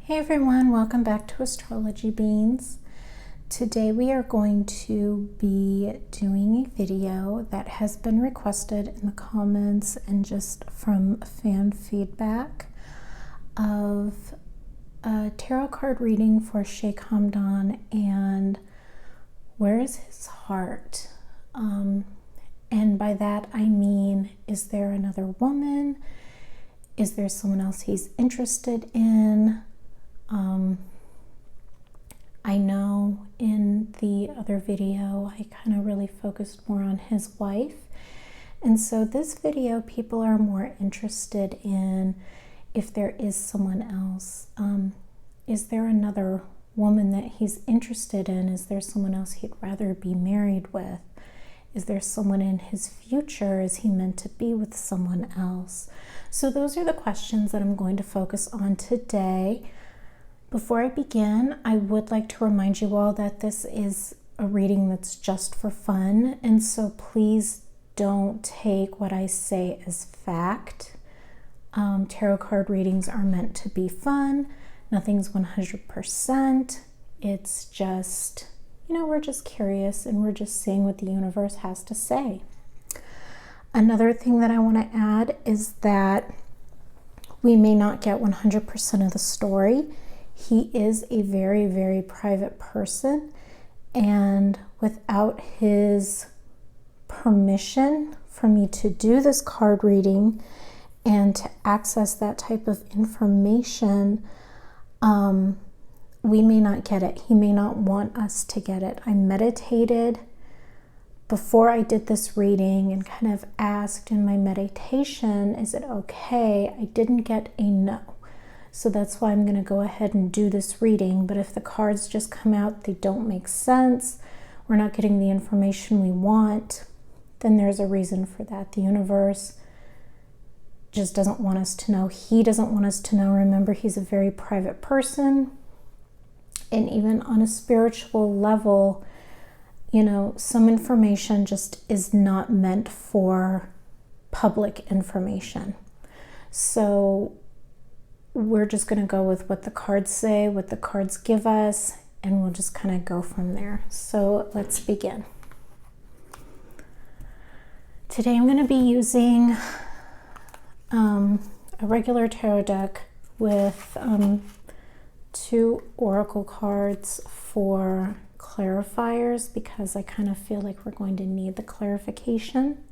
Hey everyone, welcome back to Astrology Beans. Today we are going to be doing a video that has been requested in the comments and just from fan feedback of a tarot card reading for Sheikh Hamdan and where is his heart? And by that I mean, is there another woman? Is there someone else he's interested in? I know in the other video I kind of really focused more on his wife, and so this video people are more interested in if there is someone else. Is there another woman that he's interested in? Is there someone else he'd rather be married with? Is there someone in his future? Is he meant to be with someone else? So those are the questions that I'm going to focus on today. Before I begin, I would like to remind you all that this is a reading that's just for fun, and so please don't take what I say as fact. Tarot card readings are meant to be fun. Nothing's 100%. It's just, we're just curious and we're just seeing what the universe has to say. Another thing that I want to add is that we may not get 100% of the story. He is a very, very private person, and without his permission for me to do this card reading and to access that type of information, we may not get it. He may not want us to get it. I meditated before I did this reading and kind of asked in my meditation, is it okay? I didn't get a no. So that's why I'm going to go ahead and do this reading. But if the cards just come out, they don't make sense, we're not getting the information we want, then there's a reason for that. The universe just doesn't want us to know. He doesn't want us to know. Remember, he's a very private person. And even on a spiritual level, some information just is not meant for public information. So we're just going to go with what the cards say, what the cards give us, and we'll just kind of go from there. So let's begin. Today I'm going to be using a regular tarot deck with 2 oracle cards for clarifiers because I kind of feel like we're going to need the clarification.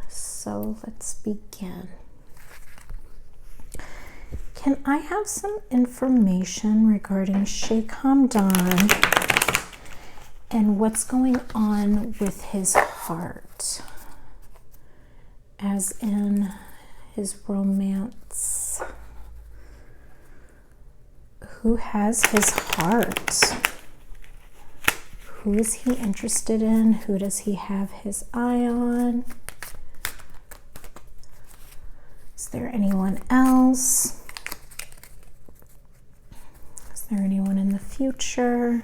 So let's begin. Can I have some information regarding Sheikh Hamdan and what's going on with his heart, as in his romance? Who has his heart? Who is he interested in? Who does he have his eye on? Is there anyone else? Is there anyone in the future?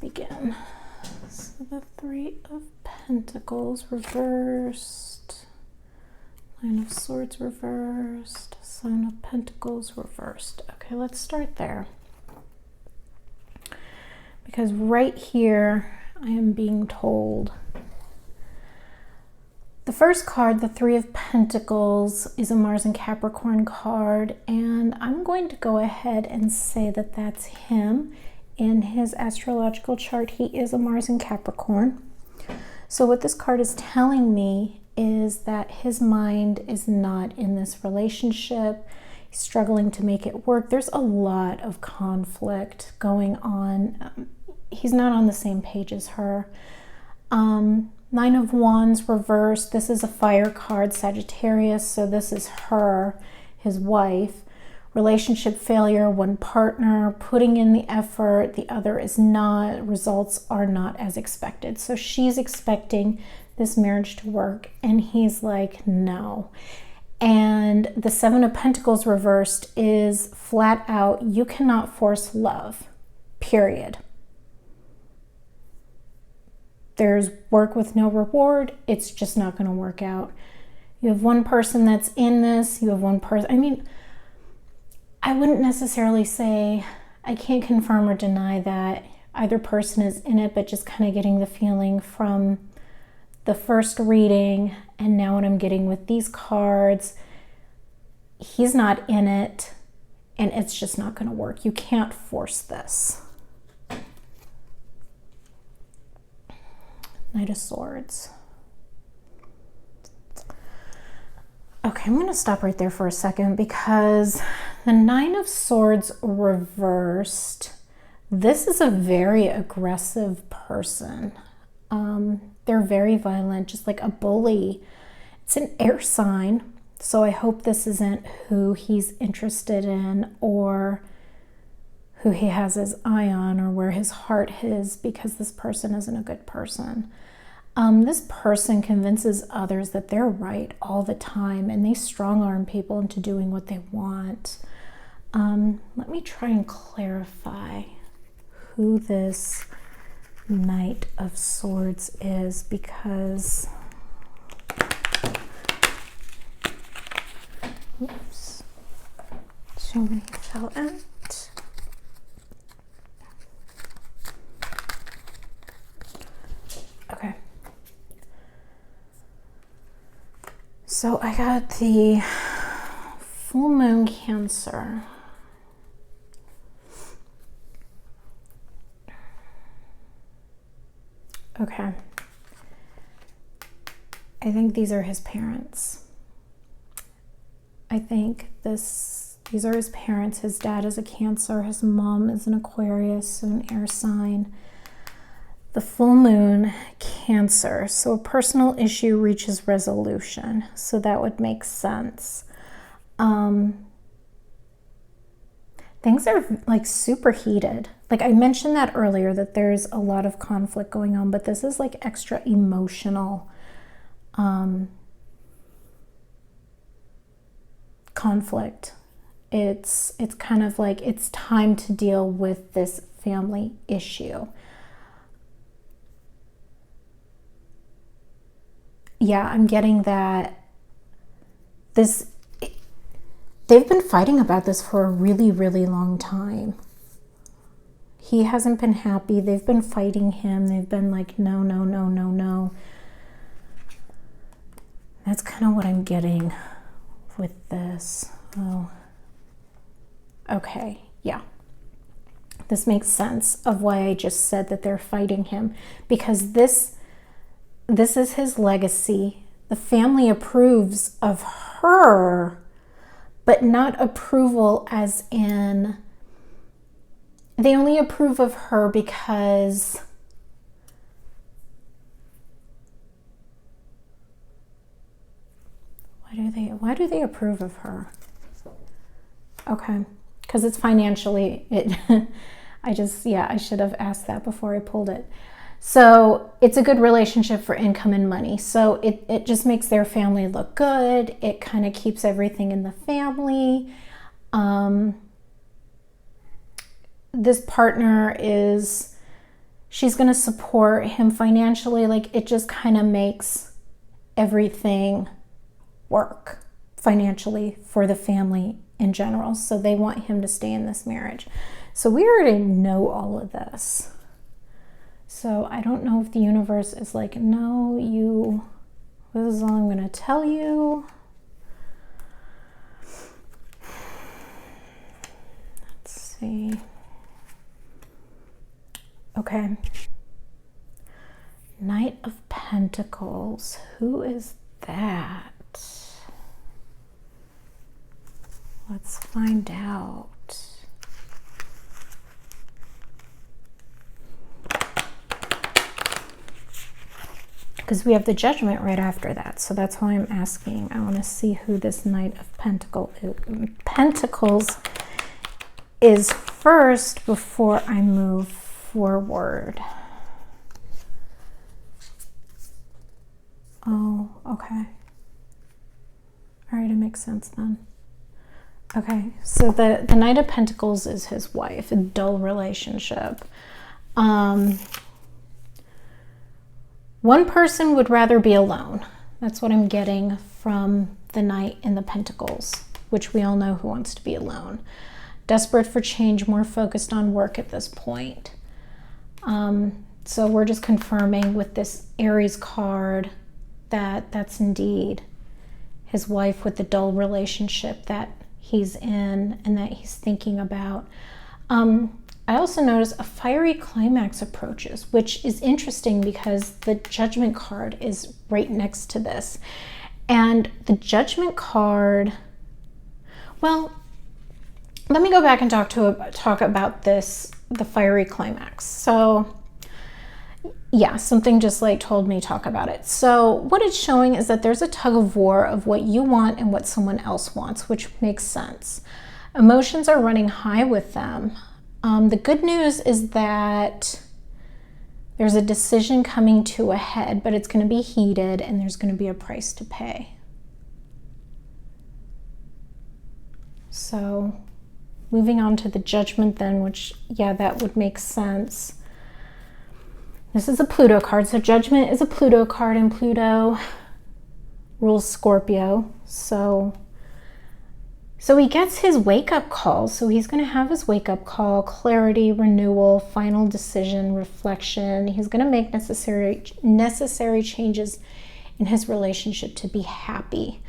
Begin. So the 3 of Pentacles reversed, 9 of Swords reversed, 7 of Pentacles reversed. Okay, let's start there. Because right here I am being told the first card, the 3 of Pentacles, is a Mars and Capricorn card, and I'm going to go ahead and say that that's him. In his astrological chart, he is a Mars in Capricorn. So what this card is telling me is that his mind is not in this relationship. He's struggling to make it work. There's a lot of conflict going on. He's not on the same page as her. 9 of Wands reversed. This is a fire card, Sagittarius, so this is her, his wife. Relationship failure, one partner putting in the effort, the other is not. Results are not as expected. So she's expecting this marriage to work, and he's like, no. And the Seven of Pentacles reversed is flat out, you cannot force love, period. There's work with no reward. It's just not going to work out. You have one person that's in this. You have one person. I mean, I wouldn't necessarily say, I can't confirm or deny that either person is in it, but just kind of getting the feeling from the first reading and now what I'm getting with these cards, he's not in it and it's just not going to work. You can't force this. Knight of Swords. Okay, I'm going to stop right there for a second because the Nine of Swords reversed. This is a very aggressive person. They're very violent, just like a bully. It's an air sign, so I hope this isn't who he's interested in or who he has his eye on or where his heart is, because this person isn't a good person. This person convinces others that they're right all the time, and they strong-arm people into doing what they want. Let me try and clarify who this Knight of Swords is, because oops, too many fell out. Okay. So I got the full moon Cancer. Okay. I think these are his parents. I think these are his parents. His dad is a Cancer. His mom is an Aquarius, so an air sign. The full moon Cancer. So a personal issue reaches resolution. So that would make sense. Things are like super heated. Like I mentioned that earlier, that there's a lot of conflict going on, but this is like extra emotional conflict. It's kind of like it's time to deal with this family issue. Yeah, I'm getting that they've been fighting about this for a really, really long time. He hasn't been happy. They've been fighting him. They've been like, no, no, no, no, no. That's kind of what I'm getting with this. Oh, okay, yeah. This makes sense of why I just said that they're fighting him, because this is his legacy. The family approves of her, but not approval as in, they only approve of her because why do they approve of her? Okay, because it's financially, I should have asked that before I pulled it. So it's a good relationship for income and money. So it just makes their family look good. It kind of keeps everything in the family. This partner she's going to support him financially. Like it just kind of makes everything work financially for the family in general. So they want him to stay in this marriage. So we already know all of this. So I don't know if the universe is like, no, this is all I'm going to tell you. Let's see. Okay. Knight of Pentacles. Who is that? Let's find out. Because we have the Judgment right after that. So that's why I'm asking. I want to see who this Knight of Pentacles is first before I move forward. okay. All right, it makes sense then. Okay, so the Knight of Pentacles is his wife, a dull relationship. One person would rather be alone. That's what I'm getting from the Knight in the Pentacles, which we all know who wants to be alone. Desperate for change, more focused on work at this point. So we're just confirming with this Aries card that that's indeed his wife with the dull relationship that he's in and that he's thinking about. I also notice a fiery climax approaches, which is interesting because the Judgment card is right next to this. And the Judgment card, well, let me go back and talk about this, the fiery climax. So yeah, something just like told me talk about it. So what it's showing is that there's a tug of war of what you want and what someone else wants, which makes sense. Emotions are running high with them. The good news is that there's a decision coming to a head, but it's going to be heated and there's going to be a price to pay. So moving on to the Judgment then, which, yeah, that would make sense. This is a Pluto card. So Judgment is a Pluto card, and Pluto rules Scorpio. So he gets his wake-up call. So he's going to have his wake-up call, clarity, renewal, final decision, reflection. He's going to make necessary changes in his relationship to be happy.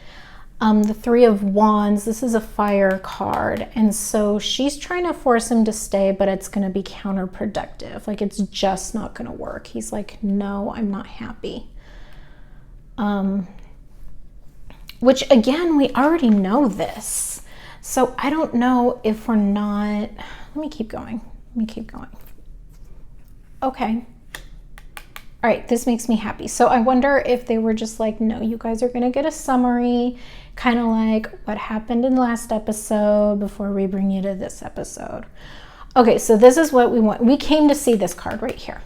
The Three of Wands, this is a fire card. And so she's trying to force him to stay, but it's going to be counterproductive. Like, it's just not going to work. He's like, no, I'm not happy. Which, again, we already know this. So I don't know if we're not... Let me keep going. Okay. All right, this makes me happy. So I wonder if they were just like, no, you guys are going to get a summary, kind of like what happened in the last episode before we bring you to this episode. Okay, so this is what we want. We came to see this card right here,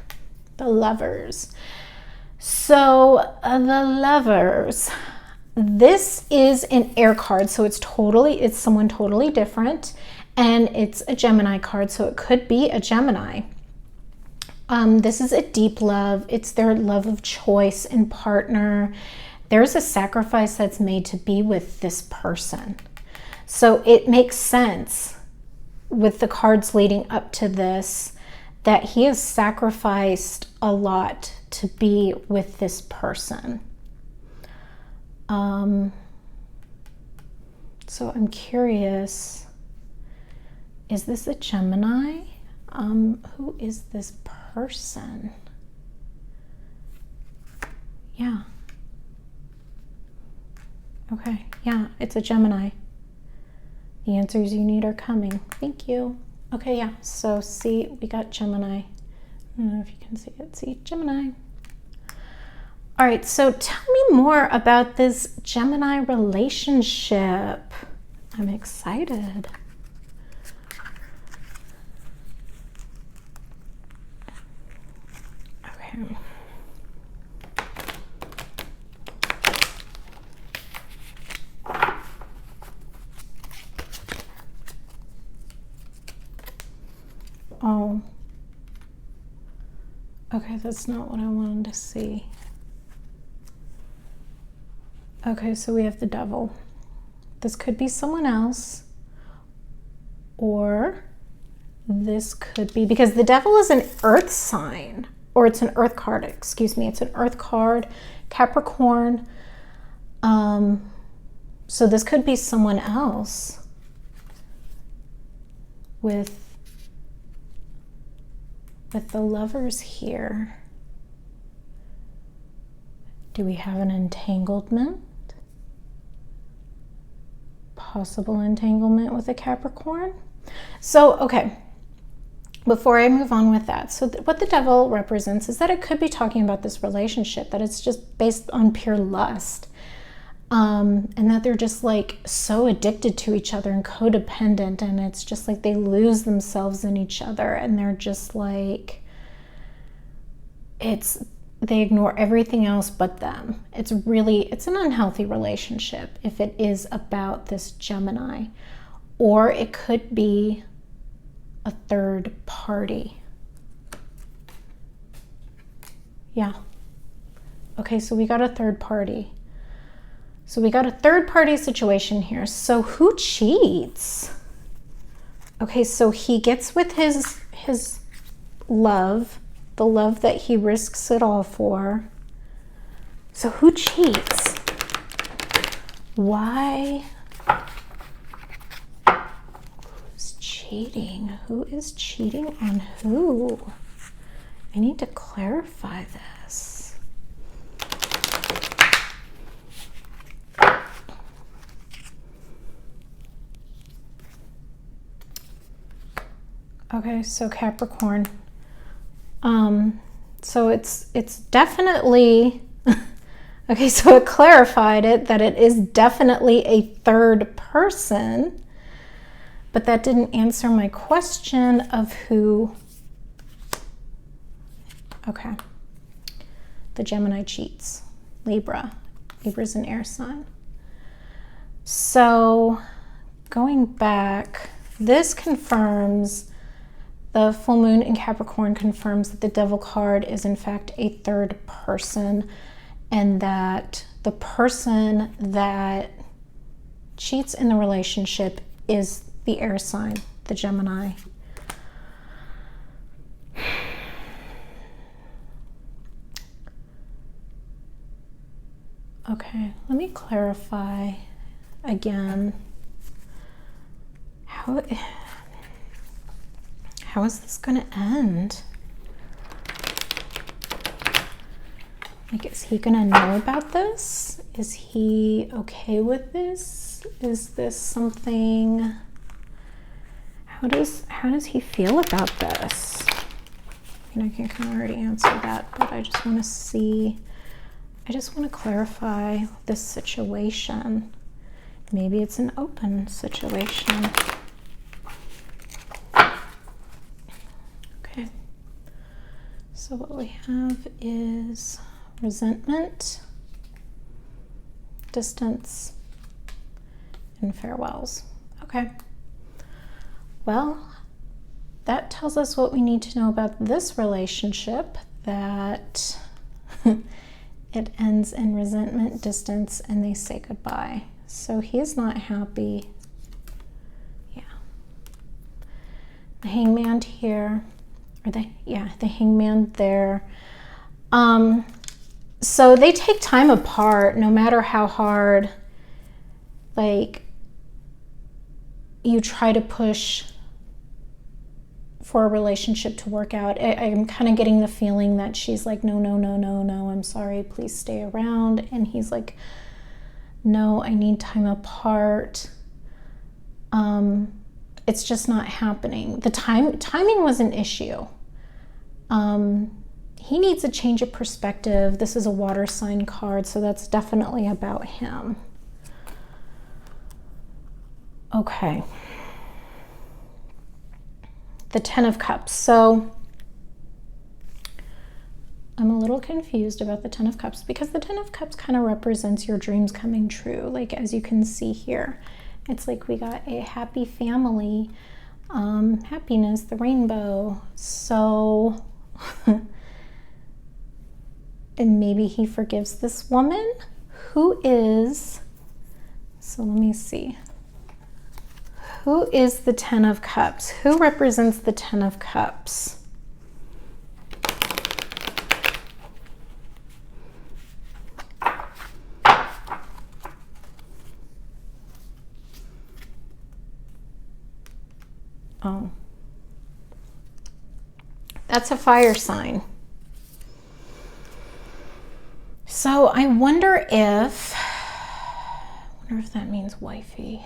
the Lovers. So the Lovers, this is an air card, so it's someone totally different, and it's a Gemini card, so it could be a Gemini. This is a deep love. It's their love of choice and partner. There's a sacrifice that's made to be with this person. So it makes sense with the cards leading up to this that he has sacrificed a lot to be with this person. So I'm curious, is this a Gemini? Who is this person? Yeah. Okay, yeah, it's a Gemini. The answers you need are coming. Thank you. Okay, yeah, so see, we got Gemini. I don't know if you can see it. See, Gemini. All right, so tell me more about this Gemini relationship. I'm excited. Okay. Oh. Okay, that's not what I wanted to see. Okay, so we have the Devil. This could be someone else, or this could be, because the Devil is an earth sign, or it's an earth card, excuse me. It's an earth card, Capricorn. So this could be someone else with the Lovers here. Do we have an entanglement? Possible entanglement with a Capricorn? So, okay, before I move on with that, so what the Devil represents is that it could be talking about this relationship, that it's just based on pure lust, and that they're just like so addicted to each other and codependent, and it's just like they lose themselves in each other, and they're just like, they ignore everything else but them. It's an unhealthy relationship if it is about this Gemini. Or it could be a third party. Yeah. Okay, so we got a third party. So we got a third party situation here. So who cheats? Okay, so he gets with his love, the love that he risks it all for. So who cheats? Why? Who's cheating? Who is cheating on who? I need to clarify this. Okay, so Capricorn. So it's definitely okay, so it clarified it that it is definitely a third person, but that didn't answer my question of who. Okay. The Gemini cheats. Libra. Libra's an air sign. So going back, this confirms, the full moon in Capricorn confirms that the Devil card is in fact a third person, and that the person that cheats in the relationship is the air sign, the Gemini. Okay, let me clarify again. How is this going to end? Like, is he going to know about this? Is he okay with this? Is this something? How does he feel about this? I mean, I can kind of already answer that, but I just want to see. I just want to clarify this situation. Maybe it's an open situation. Okay. So what we have is resentment, distance, and farewells. Okay. Well, that tells us what we need to know about this relationship, that it ends in resentment, distance, and they say goodbye. So he's not happy. Yeah. The Hangman here, or the Hangman there. So they take time apart, no matter how hard, like, you try to push for a relationship to work out. I'm kind of getting the feeling that she's like, no, I'm sorry, please stay around. And he's like, no, I need time apart. It's just not happening. The timing was an issue. He needs a change of perspective. This is a water sign card, so that's definitely about him. Okay. The Ten of Cups. So I'm a little confused about the Ten of Cups, because the Ten of Cups kind of represents your dreams coming true. Like, as you can see here, it's like we got a happy family, happiness, the rainbow. So and maybe he forgives this woman who is, so let me see. Who is the Ten of Cups? Who represents the Ten of Cups? Oh. That's a fire sign. So I wonder if that means wifey.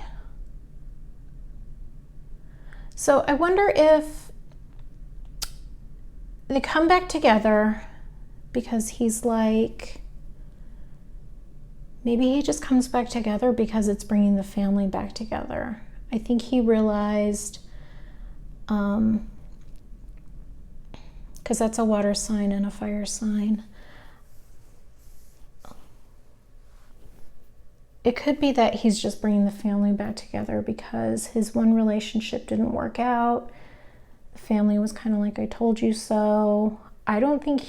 So I wonder if they come back together because he's like, maybe he just comes back together because it's bringing the family back together. I think he realized, because that's a water sign and a fire sign. it could be that he's just bringing the family back together because his one relationship didn't work out. The family was kind of like, I told you so. I don't think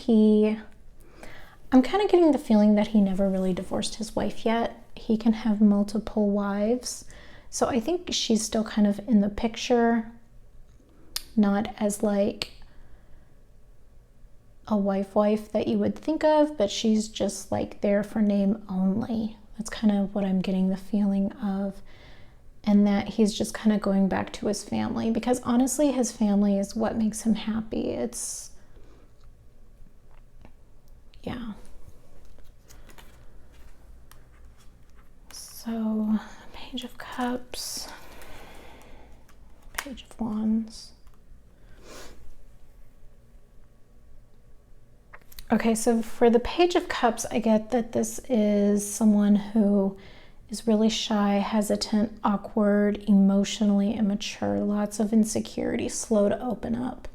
I'm kind of getting the feeling that he never really divorced his wife yet. He can have multiple wives. So I think she's still kind of in the picture, not as like a wife that you would think of, but she's just like there for name only. That's kind of what I'm getting the feeling of. And that he's just kind of going back to his family, because honestly, his family is what makes him happy. It's, yeah. So, Page of Cups, Page of Wands. Okay, so for the Page of Cups, I get that this is someone who is really shy, hesitant, awkward, emotionally immature, lots of insecurity, slow to open up.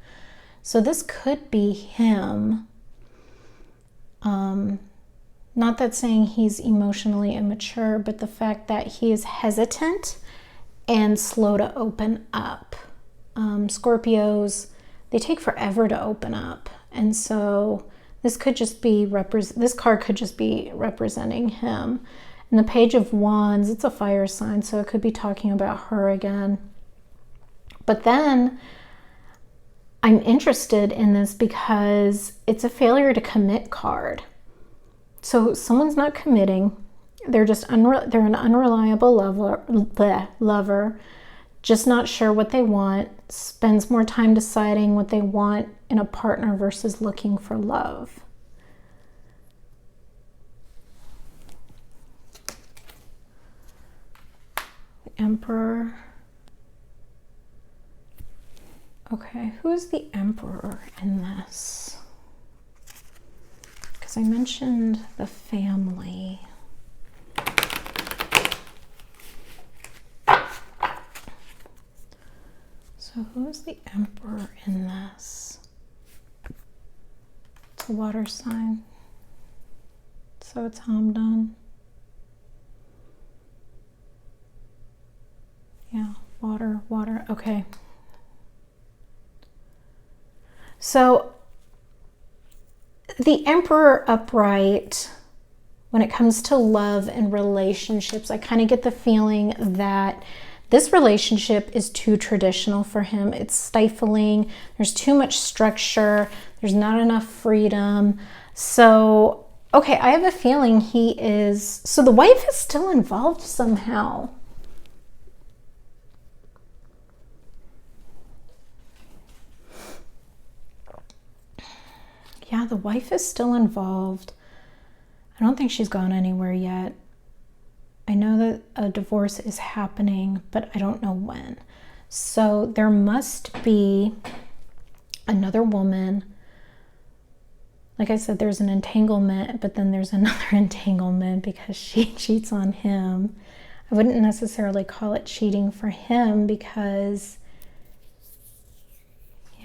So this could be him. Not that saying he's emotionally immature, but the fact that he is hesitant and slow to open up. Scorpios, they take forever to open up. And so this could just be, this card could just be representing him. And the Page of Wands, it's a fire sign, so it could be talking about her again. But then I'm interested in this because it's a failure to commit card. So someone's not committing. They're just they're an unreliable lover, just not sure what they want, spends more time deciding what they want in a partner versus looking for love. The Emperor. Okay, who's the Emperor in this? Because I mentioned the family. So who's the Emperor in this? It's a water sign. So it's Hamdan. Yeah, water. Okay. So the Emperor upright, when it comes to love and relationships, I kind of get the feeling that this relationship is too traditional for him. It's stifling. There's too much structure. There's not enough freedom. So, okay, I have a feeling so the wife is still involved somehow. Yeah, the wife is still involved. I don't think she's gone anywhere yet. I know that a divorce is happening, but I don't know when. So there must be another woman. Like I said, there's an entanglement, but then there's another entanglement because she cheats on him. I wouldn't necessarily call it cheating for him because,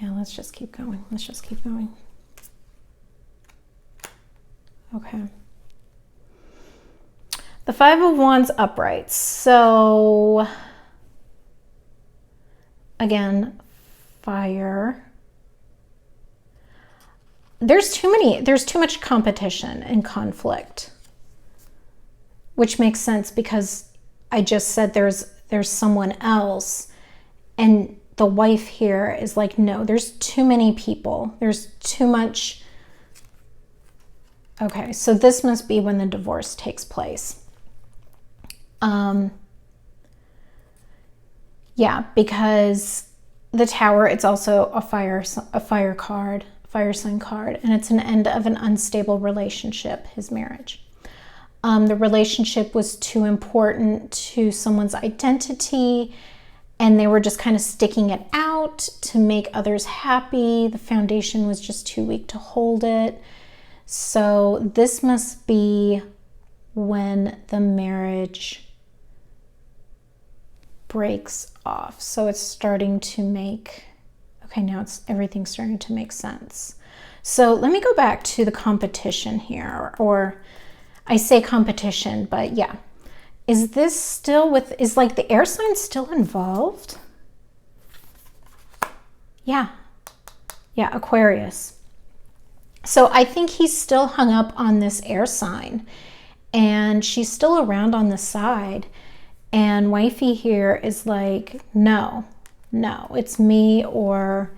yeah, let's just keep going. Okay. The Five of Wands upright. So again, fire. There's too much competition and conflict, which makes sense because I just said there's someone else, and the wife here is like, no, there's too many people. There's too much. Okay, so this must be when the divorce takes place. Yeah, because the Tower, it's also a fire sign card, and it's an end of an unstable relationship, his marriage. The relationship was too important to someone's identity, and they were just kind of sticking it out to make others happy. The foundation was just too weak to hold it. So this must be when the marriage breaks off. So it's starting to make, okay, now everything's starting to make sense. So let me go back to the competition here, or I say competition, but yeah, Is this still with, is like the air sign still involved? Yeah. Yeah, Aquarius. So I think he's still hung up on this air sign, and she's still around on the side. And wifey here is like, no, it's me or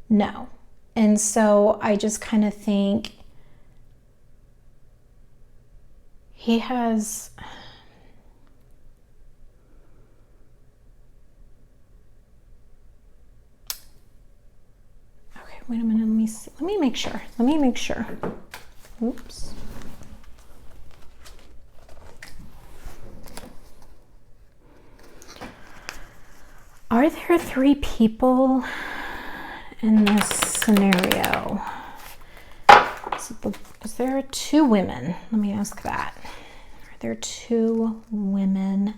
no. And so I just kind of think he has... Okay, wait a minute, let me see. Let me make sure. Oops. Are there 3 people in this scenario? Is there 2 women? Let me ask that. Are there 2 women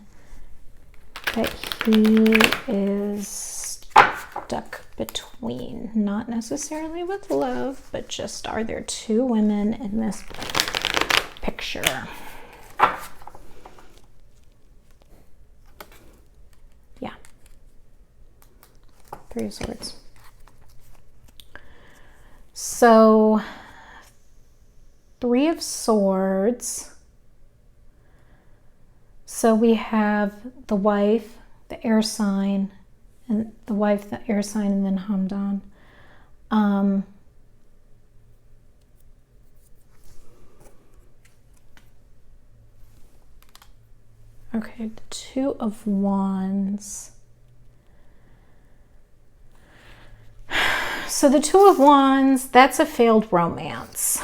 that he is stuck between? Not necessarily with love, but just are there 2 women in this picture? Yeah. 3 of Swords. So 3 of Swords. So we have the wife, the air sign, and the wife, the air sign, and then Hamdan. Okay, the 2 of Wands. So the 2 of Wands, that's a failed romance.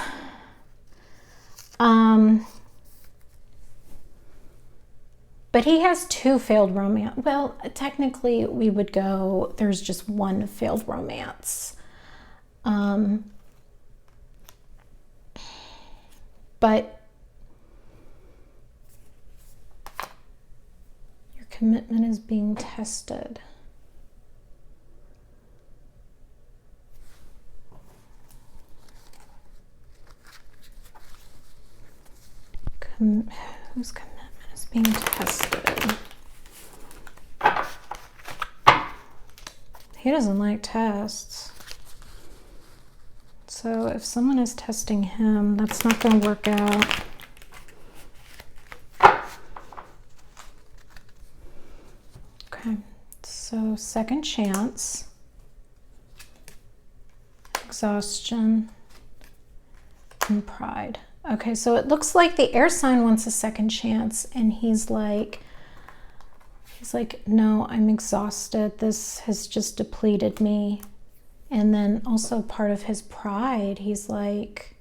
But he has 2 failed romance. Well, technically we would go, there's just 1 failed romance. But your commitment is being tested. Whose commitment is being tested? He doesn't like tests. So if someone is testing him, that's not going to work out. Okay, so second chance, exhaustion, and pride. Okay, so it looks like the air sign wants a second chance, and he's like, no, I'm exhausted. This has just depleted me. And then also part of his pride, he's like,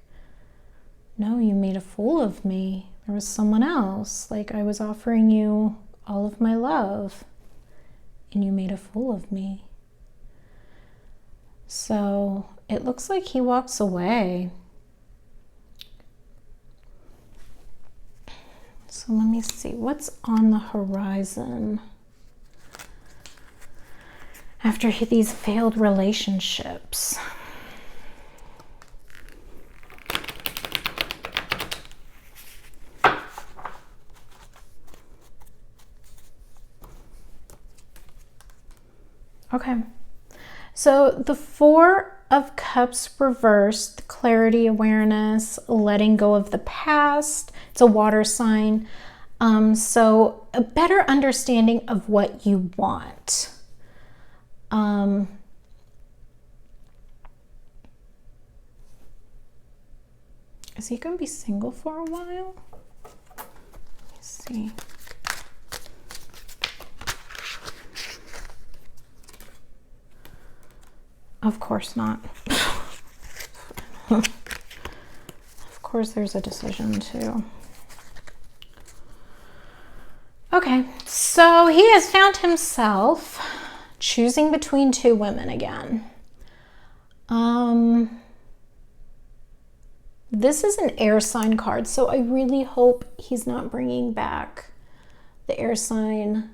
no, you made a fool of me. There was someone else. Like, I was offering you all of my love, and you made a fool of me. So it looks like he walks away. So let me see, what's on the horizon after these failed relationships? Okay, so the 4 of Cups reversed, clarity, awareness, letting go of the past. It's a water sign. So a better understanding of what you want. Is he going to be single for a while? Let me see. Of course not. Of course there's a decision too. Okay, so he has found himself choosing between 2 women again. This is an air sign card, so I really hope he's not bringing back the air sign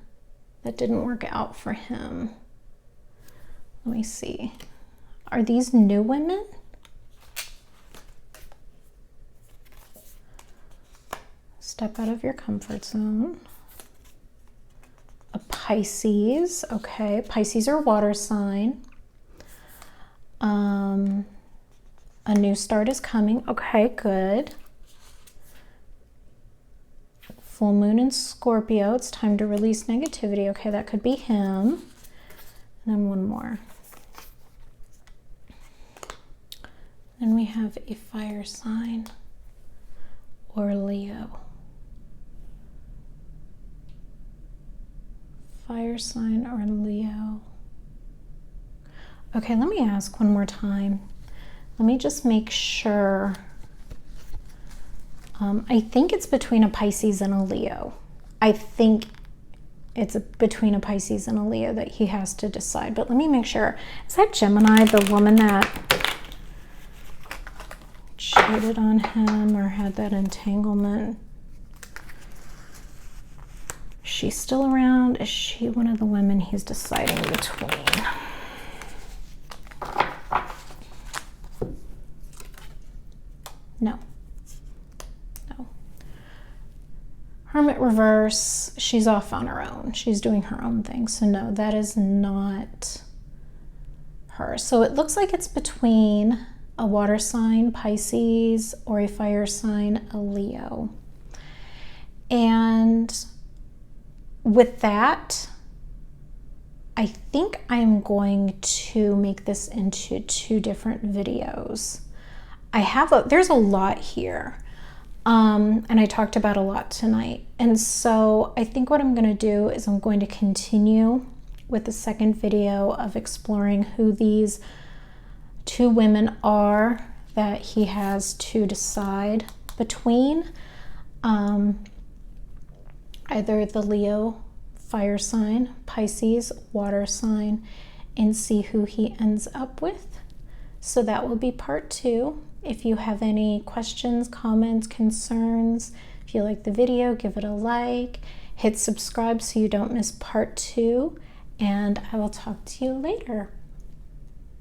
that didn't work out for him. Let me see. Are these new women? Step out of your comfort zone. Pisces. Okay, Pisces are water sign. A new start is coming. Okay, good. Full moon in Scorpio. It's time to release negativity. Okay, that could be him. And then one more. Then we have a fire sign or Leo. Fire sign or Leo. Okay, let me ask one more time. Let me just make sure. I think it's between a Pisces and a Leo. I think it's between a Pisces and a Leo that he has to decide. But let me make sure. Is that Gemini, the woman that cheated on him or had that entanglement? She's still around? Is she one of the women he's deciding between? No. No. Hermit reverse. She's off on her own. She's doing her own thing. So no, that is not her. So it looks like it's between a water sign, Pisces, or a fire sign, a Leo. And with that, I think I'm going to make this into 2 different videos. There's a lot here, and I talked about a lot tonight. And so I think what I'm going to do is I'm going to continue with the second video of exploring who these 2 women are that he has to decide between. Either the Leo fire sign, Pisces water sign, and see who he ends up with. So that will be part 2. If you have any questions, comments, concerns, if you like the video, give it a like, hit subscribe so you don't miss part 2, and I will talk to you later.